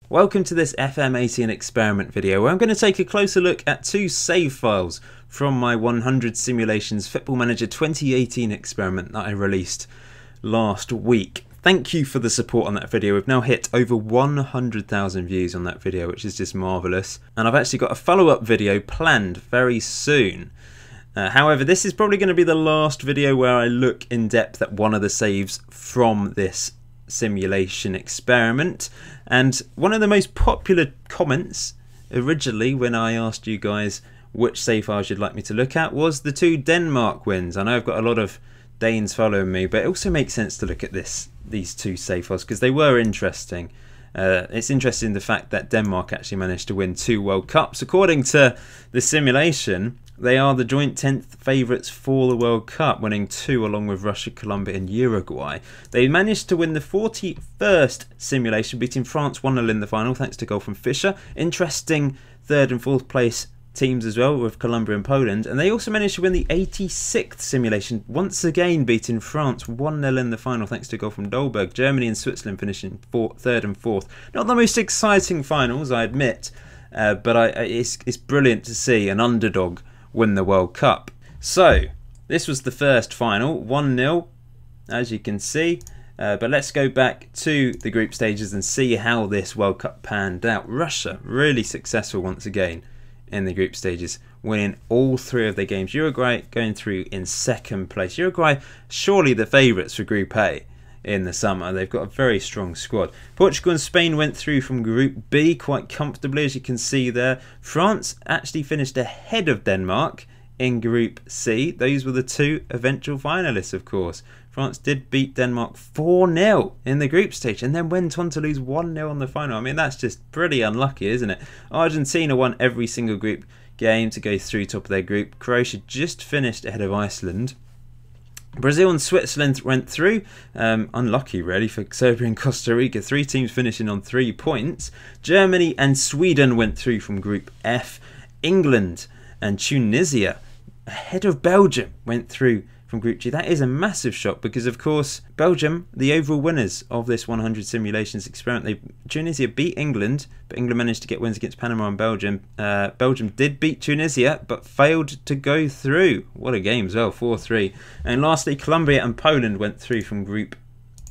Welcome to this FM18 experiment video where I'm going to take a closer look at two save files from my 100 Simulations Football Manager 2018 experiment that I released last week. Thank you for the support on that video. We've now hit over 100,000 views on that video, which is just marvellous. And I've actually got a follow-up video planned very soon. However, this is probably going to be the last video where I look in depth at one of the saves from this simulation experiment. And one of the most popular comments originally when I asked you guys which save files you'd like me to look at was the two Denmark wins. I know I've got a lot of Danes following me, but it also makes sense to look at these two save files because they were interesting. It's interesting the fact that Denmark actually managed to win 2 World Cups. According to the simulation, they are the joint 10th favourites for the World Cup, winning 2 along with Russia, Colombia and Uruguay. They managed to win the 41st simulation, beating France 1-0 in the final thanks to goal from Fischer. Interesting 3rd and 4th place teams as well with Colombia and Poland. And they also managed to win the 86th simulation, once again beating France 1-0 in the final thanks to a goal from Dolberg. Germany and Switzerland finishing 3rd and 4th. Not the most exciting finals, I admit, but it's brilliant to see an underdog win the World Cup. So this was the first final, 1-0 as you can see, but let's go back to the group stages and see how this World Cup panned out. Russia really successful once again in the group stages, winning all 3 of their games. Uruguay going through in 2nd place. Uruguay surely the favourites for Group A in the summer. They've got a very strong squad. Portugal and Spain went through from Group B quite comfortably, as you can see there. France actually finished ahead of Denmark in Group C. Those were the 2 eventual finalists, of course. France did beat Denmark 4-0 in the group stage and then went on to lose 1-0 on the final. I mean, that's just pretty unlucky, isn't it? Argentina won every single group game to go through top of their group. Croatia just finished ahead of Iceland. Brazil and Switzerland went through. Unlucky really for Serbia and Costa Rica. 3 teams finishing on 3 points. Germany and Sweden went through from Group F. England and Tunisia ahead of Belgium went through from Group G. That is a massive shock because, of course, Belgium, the overall winners of this 100 simulations experiment, Tunisia beat England, but England managed to get wins against Panama and Belgium. Belgium did beat Tunisia, but failed to go through. What a game as well, 4-3. And lastly, Colombia and Poland went through from Group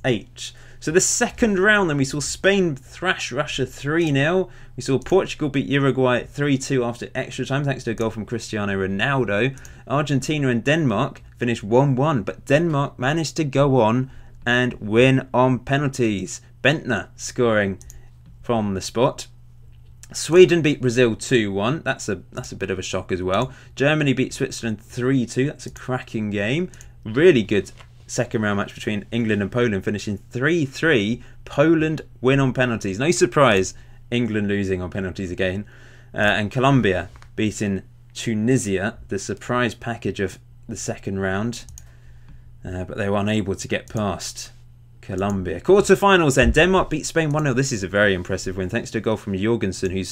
H. So the second round then we saw Spain thrash Russia 3-0. We saw Portugal beat Uruguay 3-2 after extra time thanks to a goal from Cristiano Ronaldo. Argentina and Denmark finished 1-1, but Denmark managed to go on and win on penalties. Bentner scoring from the spot. Sweden beat Brazil 2-1. That's a bit of a shock as well. Germany beat Switzerland 3-2. That's a cracking game. Really good second round match between England and Poland, finishing 3-3. Poland win on penalties. No surprise, England losing on penalties again. And Colombia beating Tunisia, the surprise package of the second round. But they were unable to get past Colombia. Quarterfinals then. Denmark beat Spain 1-0. This is a very impressive win thanks to a goal from Jorgensen,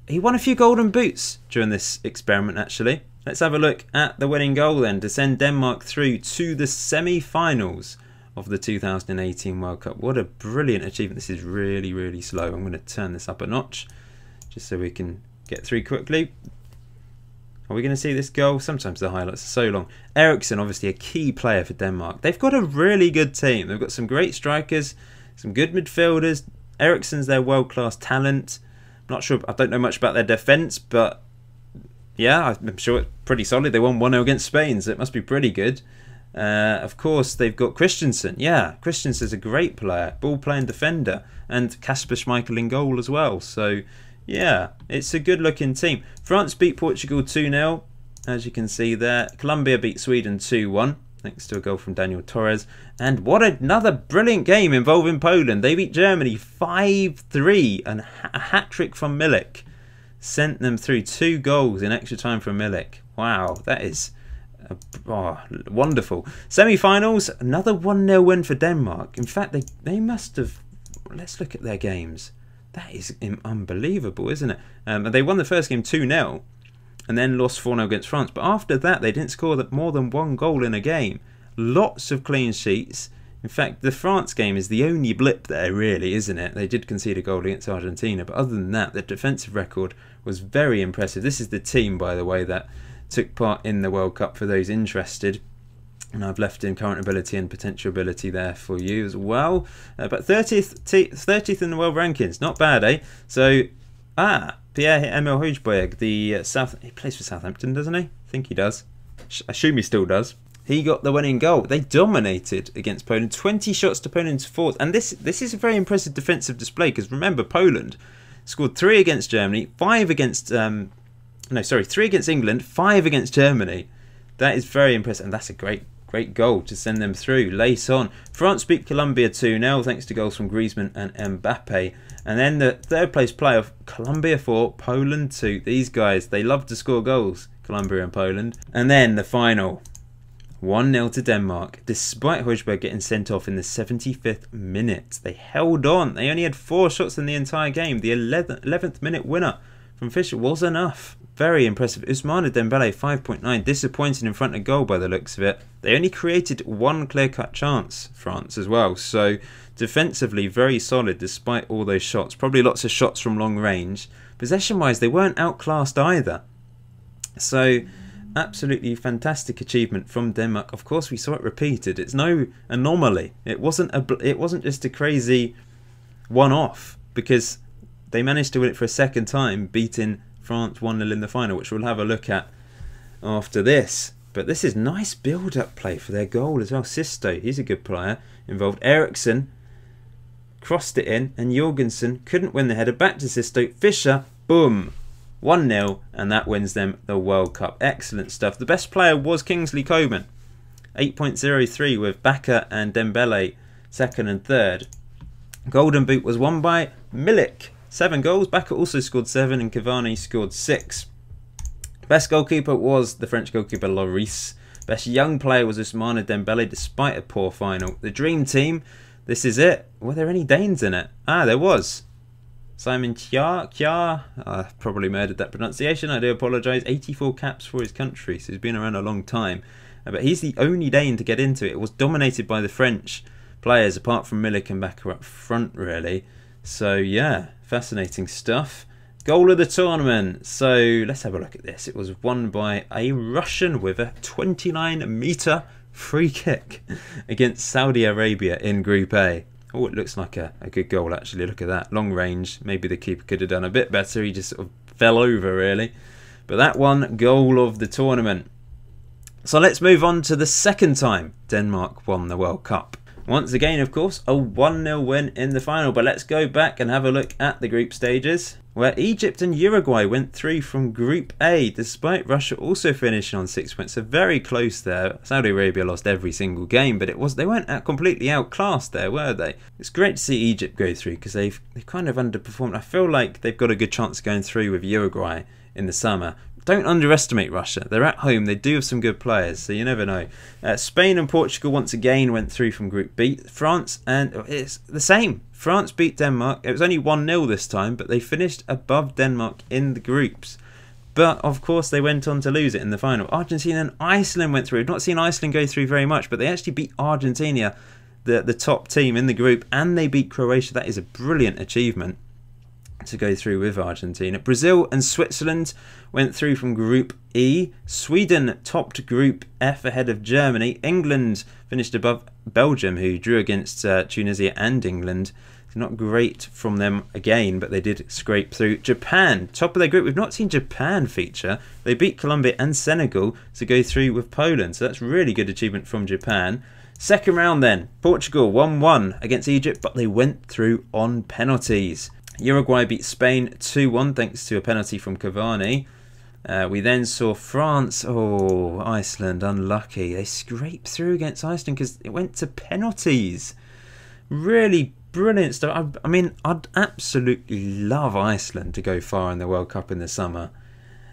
he won a few golden boots during this experiment actually. Let's have a look at the winning goal then to send Denmark through to the semi-finals of the 2018 World Cup. What a brilliant achievement. This is really, really slow. I'm going to turn this up a notch just so we can get through quickly. Are we going to see this goal? Sometimes the highlights are so long. Eriksen, obviously a key player for Denmark. They've got a really good team. They've got some great strikers, some good midfielders. Eriksen's their world-class talent. I'm not sure, I don't know much about their defence, but yeah, I'm sure it's pretty solid. They won 1-0 against Spain, so it must be pretty good. Of course, they've got Christensen. Yeah, Christensen's a great player, ball-playing defender, and Kasper Schmeichel in goal as well. So, yeah, it's a good-looking team. France beat Portugal 2-0, as you can see there. Colombia beat Sweden 2-1, thanks to a goal from Daniel Torres. And what another brilliant game involving Poland. They beat Germany 5-3, and a hat-trick from Milik sent them through 2 goals in extra time from Milik. Wow, that is wonderful. Semi-finals, another 1-0 win for Denmark. In fact, they must have... Let's look at their games. That is unbelievable, isn't it? They won the first game 2-0 and then lost 4-0 against France. But after that, they didn't score more than 1 goal in a game. Lots of clean sheets. In fact, the France game is the only blip there, really, isn't it? They did concede a goal against Argentina, but other than that, the defensive record was very impressive. This is the team, by the way, that took part in the World Cup for those interested. And I've left in current ability and potential ability there for you as well. But 30th in the world rankings, not bad, eh? So, Pierre-Emile Højbjerg, he plays for Southampton, doesn't he? I think he does. I assume he still does. He got the winning goal. They dominated against Poland. 20 shots to Poland's 4. And this is a very impressive defensive display, because remember, Poland scored 3 against Germany, 3 against England, 5 against Germany. That is very impressive, and that's a great goal to send them through. Lace on. France beat Colombia 2-0 thanks to goals from Griezmann and Mbappe. And then the third place playoff, Colombia 4, Poland 2. These guys, they love to score goals, Colombia and Poland. And then the final, 1-0 to Denmark, despite Højbjerg getting sent off in the 75th minute. They held on. They only had 4 shots in the entire game. The 11th minute winner from Fischer was enough. Very impressive. Ousmane Dembele, 5.9. Disappointing in front of goal by the looks of it. They only created 1 clear-cut chance, France, as well. So defensively, very solid despite all those shots. Probably lots of shots from long range. Possession-wise, they weren't outclassed either. So absolutely fantastic achievement from Denmark. Of course, we saw it repeated. It's no anomaly. It wasn't just a crazy one-off, because they managed to win it for a second time, beating France 1-0 in the final, which we'll have a look at after this. But this is nice build-up play for their goal as well. Sisto, he's a good player involved. Eriksson crossed it in, and Jorgensen couldn't win the header. Back to Sisto. Fischer, boom, 1-0, and that wins them the World Cup. Excellent stuff. The best player was Kingsley Coman, 8.03, with Baka and Dembele second and third. Golden Boot was won by Milik, 7 goals. Baka also scored 7, and Cavani scored 6. Best goalkeeper was the French goalkeeper Lloris. Best young player was Ousmane Dembele, despite a poor final. The dream team, this is it. Were there any Danes in it? There was. Simon Kjaer, I probably murdered that pronunciation, I do apologise. 84 caps for his country, so he's been around a long time. But he's the only Dane to get into it. It was dominated by the French players, apart from Milik and Baka up front, really. So yeah, fascinating stuff. Goal of the tournament. So let's have a look at this. It was won by a Russian with a 29-metre free kick against Saudi Arabia in Group A. Oh, it looks like a good goal, actually. Look at that. Long range. Maybe the keeper could have done a bit better. He just sort of fell over, really. But that one, goal of the tournament. So let's move on to the second time Denmark won the World Cup. Once again, of course, a 1-0 win in the final. But let's go back and have a look at the group stages, where Egypt and Uruguay went through from Group A, despite Russia also finishing on 6 points. So very close there. Saudi Arabia lost every single game, but they weren't completely outclassed there, were they? It's great to see Egypt go through, because they've kind of underperformed. I feel like they've got a good chance of going through with Uruguay in the summer. Don't underestimate Russia. They're at home. They do have some good players, so you never know. Spain and Portugal once again went through from Group B. France, and it's the same. France beat Denmark. It was only 1-0 this time, but they finished above Denmark in the groups. But, of course, they went on to lose it in the final. Argentina and Iceland went through. I've not seen Iceland go through very much, but they actually beat Argentina, the top team in the group, and they beat Croatia. That is a brilliant achievement to go through with Argentina. Brazil and Switzerland went through from Group E. Sweden topped Group F ahead of Germany. England finished above Belgium, who drew against Tunisia and England. Not great from them again, but they did scrape through. Japan, top of their group. We've not seen Japan feature. They beat Colombia and Senegal to go through with Poland, so that's really good achievement from Japan. Second round then, Portugal 1-1 against Egypt, but they went through on penalties. Uruguay beat Spain 2-1 thanks to a penalty from Cavani. We then saw France. Oh, Iceland, unlucky. They scraped through against Iceland because it went to penalties. Really brilliant stuff. I mean, I'd absolutely love Iceland to go far in the World Cup in the summer.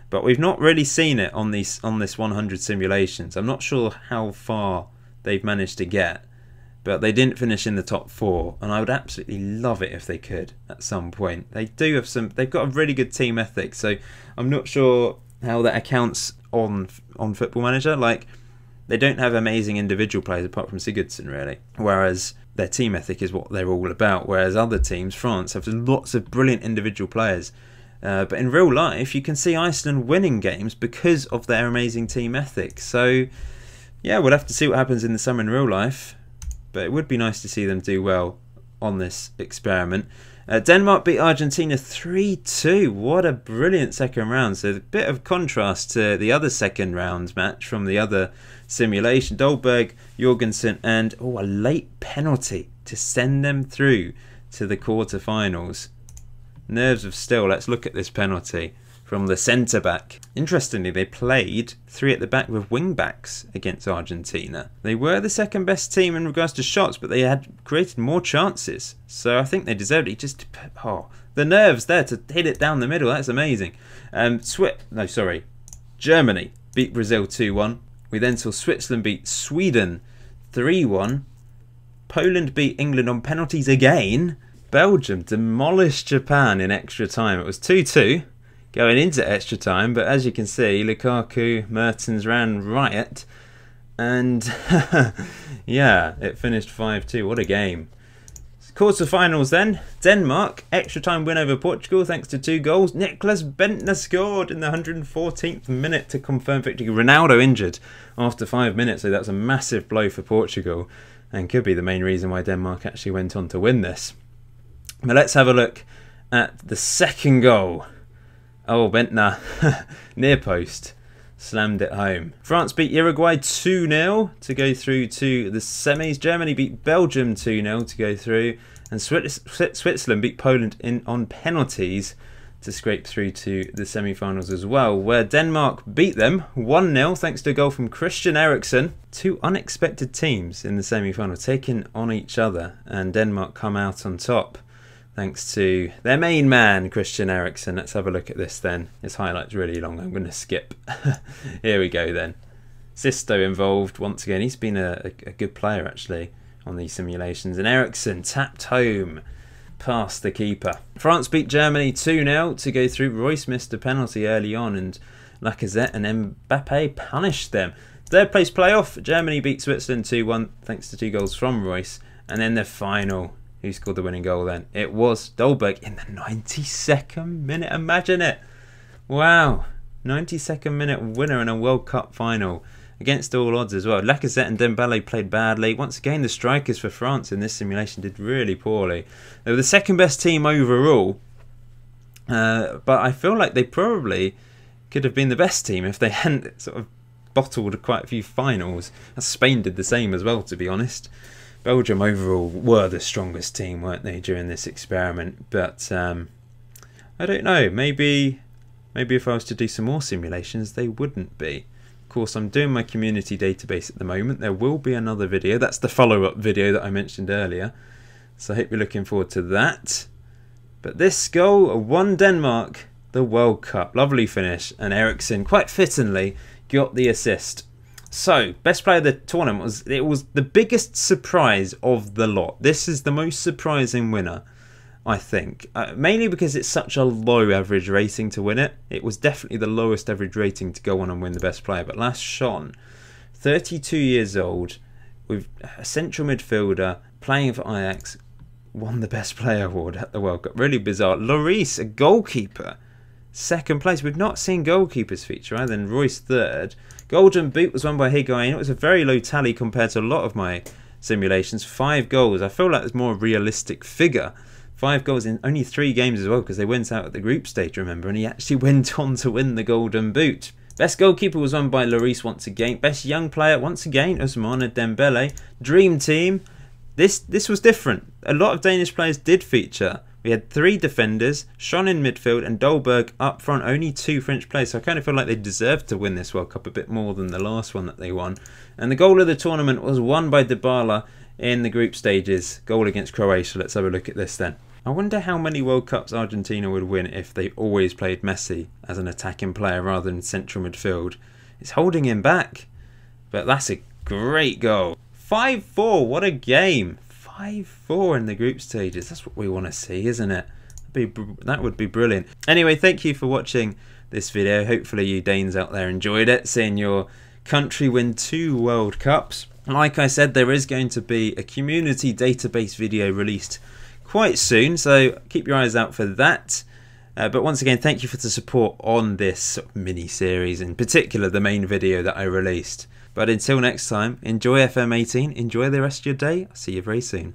But we've not really seen it on this 100 simulations. I'm not sure how far they've managed to get. But they didn't finish in the top 4, and I would absolutely love it if they could at some point. They do have they've got a really good team ethic, so I'm not sure how that accounts on Football Manager. Like, they don't have amazing individual players apart from Sigurdsson, really. Whereas their team ethic is what they're all about. Whereas other teams, France, have lots of brilliant individual players. But in real life, you can see Iceland winning games because of their amazing team ethic. So, yeah, we'll have to see what happens in the summer in real life. But it would be nice to see them do well on this experiment. Denmark beat Argentina 3-2. What a brilliant second round. So a bit of contrast to the other second round match from the other simulation. Dolberg, Jorgensen, and a late penalty to send them through to the quarterfinals. Nerves of steel. Let's look at this penalty from the centre back. Interestingly, they played 3 at the back with wing backs against Argentina. They were the second best team in regards to shots, but they had created more chances. So I think they deserved it. Just the nerves there to hit it down the middle. That's amazing. Germany beat Brazil 2-1. We then saw Switzerland beat Sweden 3-1. Poland beat England on penalties again. Belgium demolished Japan in extra time. It was 2-2 going into extra time, but as you can see, Lukaku, Mertens ran riot, and yeah, it finished 5-2. What a game. Quarterfinals then. Denmark, extra time win over Portugal thanks to 2 goals. Niklas Bentner scored in the 114th minute to confirm victory. Ronaldo injured after 5 minutes, so that's a massive blow for Portugal and could be the main reason why Denmark actually went on to win this. But let's have a look at the second goal. Oh, Bentner, near post, slammed it home. France beat Uruguay 2-0 to go through to the semis. Germany beat Belgium 2-0 to go through. And Switzerland beat Poland on penalties to scrape through to the semi-finals as well, where Denmark beat them 1-0 thanks to a goal from Christian Eriksen. 2 unexpected teams in the semi-final taking on each other, and Denmark come out on top thanks to their main man, Christian Eriksen. Let's have a look at this then. This highlight's really long. I'm going to skip. Here we go then. Sisto involved once again. He's been a good player actually on these simulations. And Eriksen tapped home past the keeper. France beat Germany 2-0 to go through. Royce missed a penalty early on and Lacazette and Mbappe punished them. Third place playoff. Germany beat Switzerland 2-1 thanks to 2 goals from Royce. And then the final. Who scored the winning goal then? It was Dolberg in the 92nd minute. Imagine it. Wow. 92nd minute winner in a World Cup final. Against all odds as well. Lacazette and Dembele played badly. Once again, the strikers for France in this simulation did really poorly. They were the second best team overall. But I feel like they probably could have been the best team if they hadn't sort of bottled quite a few finals. Spain did the same as well, to be honest. Belgium overall were the strongest team, weren't they, during this experiment? But I don't know. Maybe if I was to do some more simulations, they wouldn't be. Of course, I'm doing my community database at the moment. There will be another video. That's the follow-up video that I mentioned earlier. So I hope you're looking forward to that. But this goal won Denmark the World Cup. Lovely finish. And Eriksen, quite fittingly, got the assist. So, best player of the tournament was the biggest surprise of the lot. This is the most surprising winner, I think. Mainly because it's such a low average rating to win it. It was definitely the lowest average rating to go on and win the best player. But Lars Schön, 32 years old, with a central midfielder, playing for Ajax, won the best player award at the World Cup. Really bizarre. Lloris, a goalkeeper, second place. We've not seen goalkeepers feature either, and Royce third. Golden Boot was won by Higuain. It was a very low tally compared to a lot of my simulations. 5 goals. I feel like there's more realistic figure. 5 goals in only 3 games as well, because they went out at the group stage, remember, and he actually went on to win the Golden Boot. Best goalkeeper was won by Lloris once again. Best young player once again, Ousmane Dembele. Dream team. This was different. A lot of Danish players did feature. We had 3 defenders, Schön in midfield and Dolberg up front, only 2 French players. So I kind of feel like they deserved to win this World Cup a bit more than the last one that they won. And the goal of the tournament was won by Dybala in the group stages. Goal against Croatia. Let's have a look at this then. I wonder how many World Cups Argentina would win if they always played Messi as an attacking player rather than central midfield. It's holding him back, but that's a great goal. 5-4, what a game. 5-4 in the group stages. That's what we want to see, isn't it? That would be brilliant. Anyway, thank you for watching this video. Hopefully you Danes out there enjoyed it, seeing your country win 2 World Cups. Like I said, there is going to be a community database video released quite soon, so keep your eyes out for that. But once again, thank you for the support on this mini-series, in particular the main video that I released. But until next time, enjoy FM18, enjoy the rest of your day, I'll see you very soon.